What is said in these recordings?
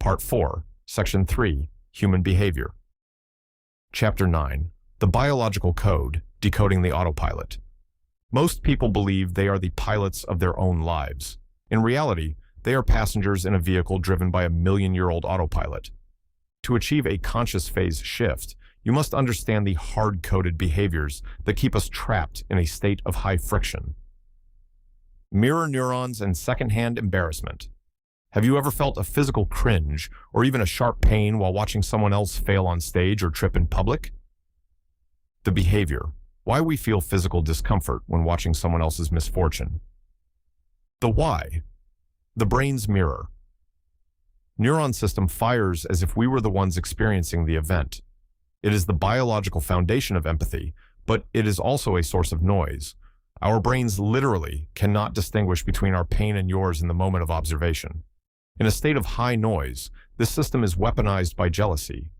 Part 4, Section 3, Human Behavior. Chapter 9, The Biological Code, Decoding the Autopilot. Most people believe they are the pilots of their own lives. In reality, they are passengers in a vehicle driven by a million-year-old autopilot. To achieve a conscious phase shift, you must understand the hard-coded behaviors that keep us trapped in a state of high friction. Mirror neurons and secondhand embarrassment. Have you ever felt a physical cringe or even a sharp pain while watching someone else fail on stage or trip in public? The behavior. Why we feel physical discomfort when watching someone else's misfortune. The why. The brain's mirror. Neuron system fires as if we were the ones experiencing the event. It is the biological foundation of empathy, but it is also a source of noise. Our brains literally cannot distinguish between our pain and yours in the moment of observation. In a state of high noise, this system is weaponized by jealousy.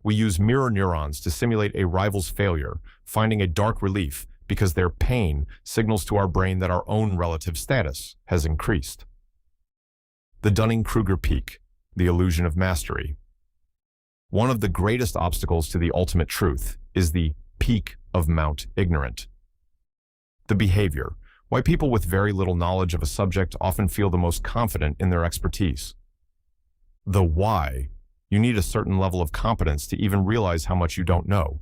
We use mirror neurons to simulate a rival's failure, finding a dark relief because their pain signals to our brain that our own relative status has increased. The Dunning-Kruger peak, the illusion of mastery. One of the greatest obstacles to the ultimate truth is the peak of Mount Ignorant. The behavior. Why people with very little knowledge of a subject often feel the most confident in their expertise. The why. You need a certain level of competence to even realize how much you don't know.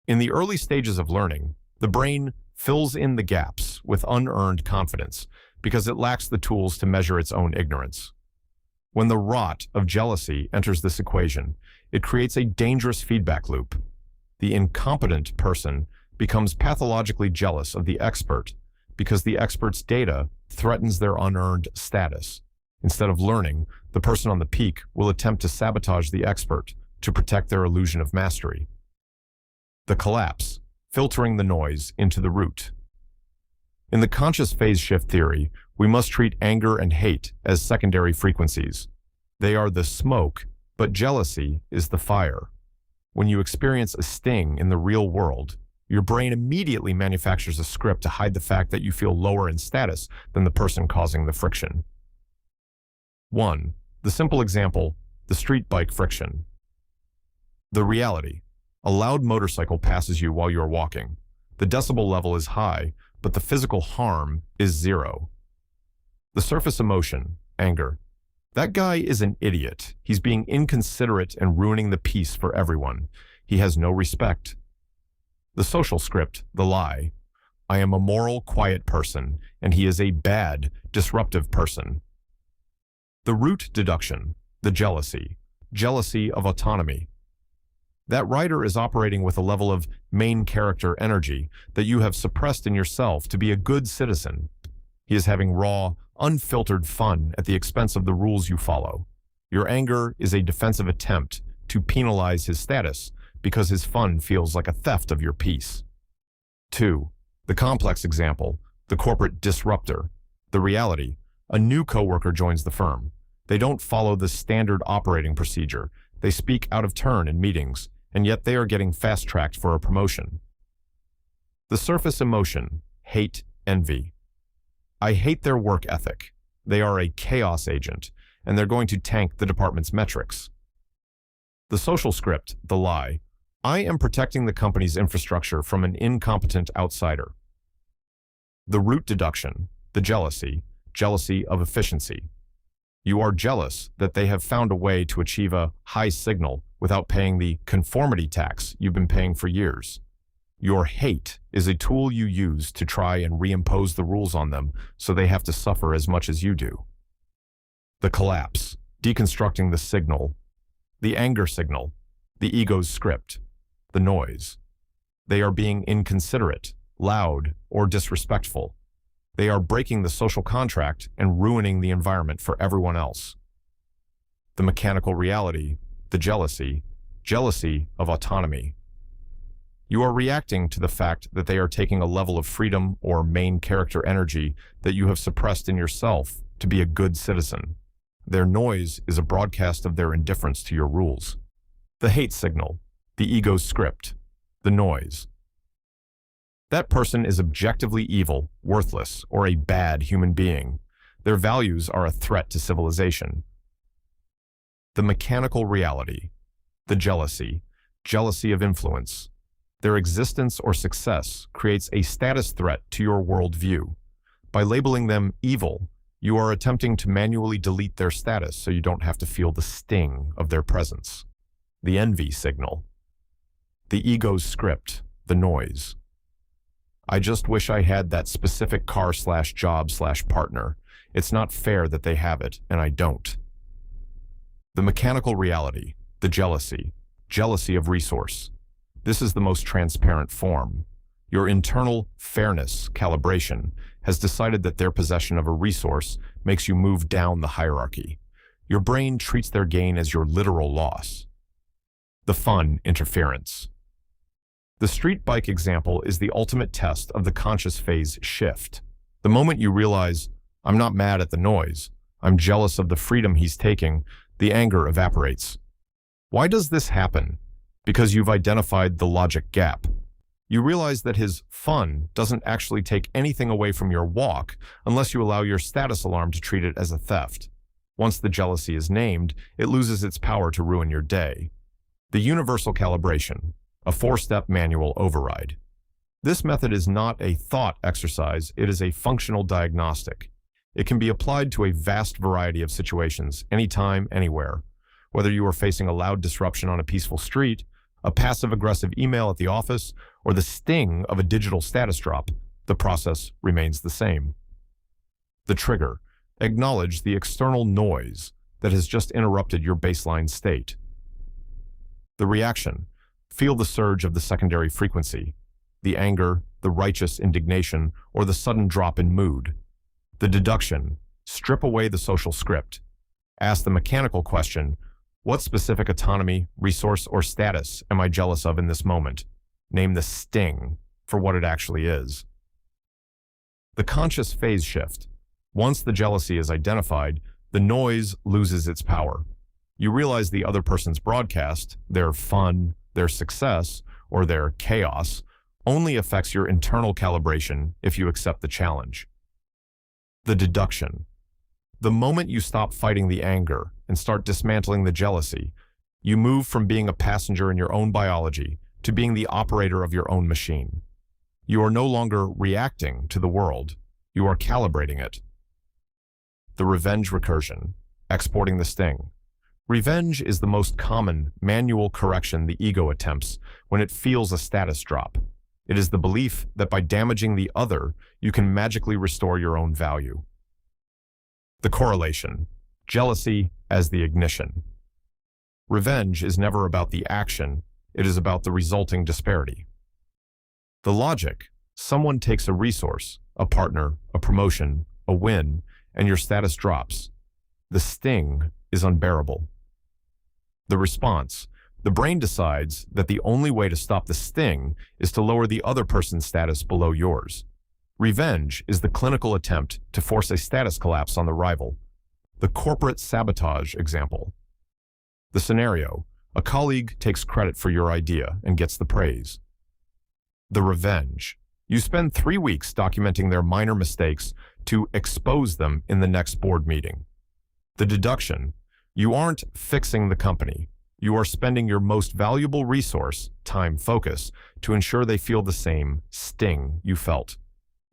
In the early stages of learning, the brain fills in the gaps with unearned confidence because it lacks the tools to measure its own ignorance. When the rot of jealousy enters this equation, it creates a dangerous feedback loop. The incompetent person becomes pathologically jealous of the expert because the expert's data threatens their unearned status. Instead of learning, the person on the peak will attempt to sabotage the expert to protect their illusion of mastery. The collapse, filtering the noise into the root. In the conscious phase shift theory, we must treat anger and hate as secondary frequencies. They are the smoke, but jealousy is the fire. When you experience a sting in the real world, your brain immediately manufactures a script to hide the fact that you feel lower in status than the person causing the friction. 1. The simple example, the street bike friction. The reality. A loud motorcycle passes you while you're walking. The decibel level is high, but the physical harm is 0. The surface emotion, anger. That guy is an idiot. He's being inconsiderate and ruining the peace for everyone. He has no respect. The social script, the lie. I am a moral, quiet person, and he is a bad, disruptive person. The root deduction, the jealousy. Jealousy of autonomy. That writer is operating with a level of main character energy that you have suppressed in yourself to be a good citizen. He is having raw, unfiltered fun at the expense of the rules you follow. Your anger is a defensive attempt to penalize his status because his fun feels like a theft of your peace. 2. The complex example, the corporate disruptor. The reality, a new coworker joins the firm. They don't follow the standard operating procedure. They speak out of turn in meetings, and yet they are getting fast-tracked for a promotion. The surface emotion, hate, envy. I hate their work ethic. They are a chaos agent, and they're going to tank the department's metrics. The social script, the lie. I am protecting the company's infrastructure from an incompetent outsider. The root deduction, the jealousy, jealousy of efficiency. You are jealous that they have found a way to achieve a high signal without paying the conformity tax you've been paying for years. Your hate is a tool you use to try and reimpose the rules on them so they have to suffer as much as you do. The collapse, deconstructing the signal, the anger signal, the ego's script, the noise. They are being inconsiderate, loud, or disrespectful. They are breaking the social contract and ruining the environment for everyone else. The mechanical reality, the jealousy, jealousy of autonomy. You are reacting to the fact that they are taking a level of freedom or main character energy that you have suppressed in yourself to be a good citizen. Their noise is a broadcast of their indifference to your rules. The hate signal, the ego's script, the noise. That person is objectively evil, worthless, or a bad human being. Their values are a threat to civilization. The mechanical reality, the jealousy of influence. Their existence or success creates a status threat to your worldview. By labeling them evil, you are attempting to manually delete their status so you don't have to feel the sting of their presence. The envy signal. The ego's script, the noise. I just wish I had that specific car/job/partner. It's not fair that they have it, and I don't. The mechanical reality, the jealousy of resource. This is the most transparent form. Your internal fairness calibration has decided that their possession of a resource makes you move down the hierarchy. Your brain treats their gain as your literal loss. The fun interference. The street bike example is the ultimate test of the conscious phase shift. The moment you realize, I'm not mad at the noise, I'm jealous of the freedom he's taking, the anger evaporates. Why does this happen? Because you've identified the logic gap. You realize that his fun doesn't actually take anything away from your walk unless you allow your status alarm to treat it as a theft. Once the jealousy is named, it loses its power to ruin your day. The universal calibration, a 4-step manual override. This method is not a thought exercise, it is a functional diagnostic. It can be applied to a vast variety of situations, anytime, anywhere. Whether you are facing a loud disruption on a peaceful street, a passive-aggressive email at the office, or the sting of a digital status drop, the process remains the same. The trigger. Acknowledge the external noise that has just interrupted your baseline state. The reaction. Feel the surge of the secondary frequency, the anger, the righteous indignation, or the sudden drop in mood. The deduction. Strip away the social script. Ask the mechanical question, what specific autonomy, resource, or status am I jealous of in this moment? Name the sting for what it actually is. The conscious phase shift. Once the jealousy is identified, the noise loses its power. You realize the other person's broadcast, their fun, their success, or their chaos, only affects your internal calibration if you accept the challenge. The deduction. The moment you stop fighting the anger and start dismantling the jealousy, you move from being a passenger in your own biology to being the operator of your own machine. You are no longer reacting to the world, you are calibrating it. The revenge recursion, exporting the sting. Revenge is the most common manual correction the ego attempts when it feels a status drop. It is the belief that by damaging the other, you can magically restore your own value. The correlation, jealousy as the ignition. Revenge is never about the action, it is about the resulting disparity. The logic, someone takes a resource, a partner, a promotion, a win, and your status drops. The sting is unbearable. The response, the brain decides that the only way to stop the sting is to lower the other person's status below yours. Revenge is the clinical attempt to force a status collapse on the rival. The corporate sabotage example. The scenario, a colleague takes credit for your idea and gets the praise. The revenge. You spend 3 weeks documenting their minor mistakes to expose them in the next board meeting. The deduction. You aren't fixing the company. You are spending your most valuable resource, time focus, to ensure they feel the same sting you felt.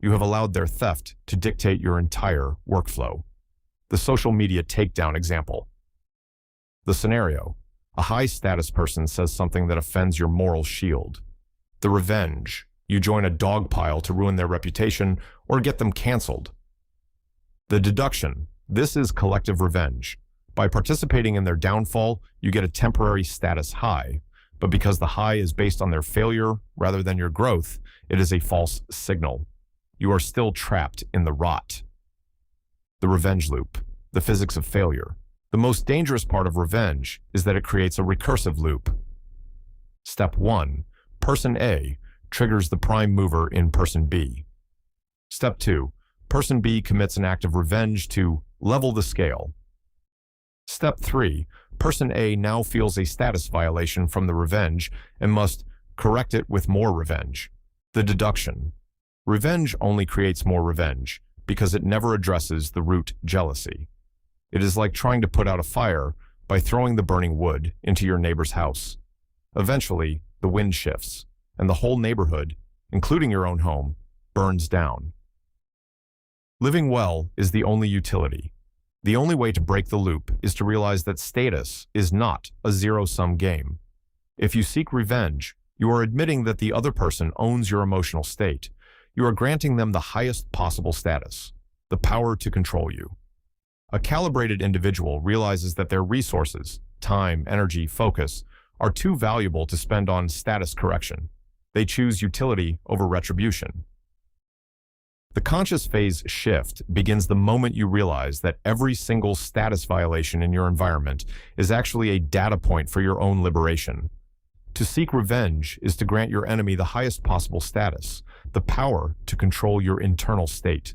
You have allowed their theft to dictate your entire workflow. The social media takedown example. The scenario. A high-status person says something that offends your moral shield. The revenge. You join a dog pile to ruin their reputation or get them canceled. The deduction. This is collective revenge. By participating in their downfall, you get a temporary status high, but because the high is based on their failure rather than your growth, it is a false signal. You are still trapped in the rot. The revenge loop, the physics of failure. The most dangerous part of revenge is that it creates a recursive loop. Step 1. Person A triggers the prime mover in person B. Step 2. Person B commits an act of revenge to level the scale. Step 3. Person A now feels a status violation from the revenge and must correct it with more revenge. The deduction. Revenge only creates more revenge because it never addresses the root jealousy. It is like trying to put out a fire by throwing the burning wood into your neighbor's house. Eventually, the wind shifts, and the whole neighborhood, including your own home, burns down. Living well is the only utility. The only way to break the loop is to realize that status is not a zero-sum game. If you seek revenge, you are admitting that the other person owns your emotional state. You are granting them the highest possible status, the power to control you. A calibrated individual realizes that their resources, time, energy, focus, are too valuable to spend on status correction. They choose utility over retribution. The conscious phase shift begins the moment you realize that every single status violation in your environment is actually a data point for your own liberation. To seek revenge is to grant your enemy the highest possible status, the power to control your internal state.